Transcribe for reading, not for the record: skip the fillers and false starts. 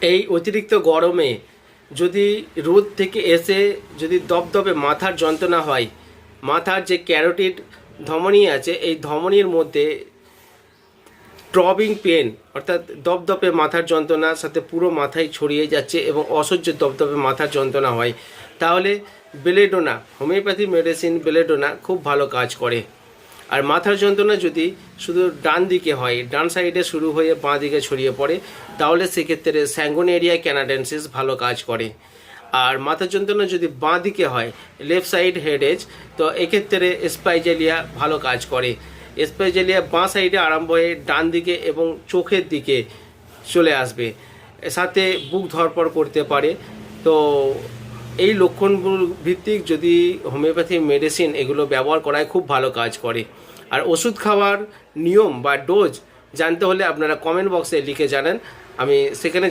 এই অতিরিক্ত গরমে যদি রোদ থেকে এসে যদি দপদপে মাথার যন্ত্রণা হয়, মাথার যে ক্যারোটিড ধমনী আছে এই ধমনীর মধ্যে থ্রবিং পেন অর্থাৎ দপদপে মাথার যন্ত্রণার সাথে পুরো মাথায় ছড়িয়ে যাচ্ছে এবং অসহ্য দপদপে মাথার যন্ত্রণা হয়, তাহলে বেলেডোনা হোমিওপ্যাথি মেডিসিন বেলেডোনা খুব ভালো কাজ করে। আর মাথার যন্ত্রণা যদি শুধু ডান দিকে হয়, ডান সাইডে শুরু হয়ে বাঁ দিকে ছড়িয়ে পড়ে, তাহলে সেক্ষেত্রে স্যাঙ্গোনেরিয়া ক্যানাডেন্সিস ভালো কাজ করে। আর মাথার যন্ত্রণা যদি বাঁ দিকে হয়, লেফট সাইড হেডেজ, তো এক্ষেত্রে স্পাইজেলিয়া ভালো কাজ করে। স্পাইজেলিয়া বাঁ সাইডে আরম্ভ হয়ে ডান দিকে এবং চোখের দিকে চলে আসবে, সাথে বুক ধরপড় করতে পারে। তো এই লক্ষণগুলো ভিত্তিক যদি হোমিওপ্যাথি মেডিসিন এগুলো ব্যবহার করায় খুব ভালো কাজ করে। আর ওষুধ খাওয়ার নিয়ম বা ডোজ জানতে হলে আপনারা কমেন্ট বক্সে লিখে জানান, আমি সেখানে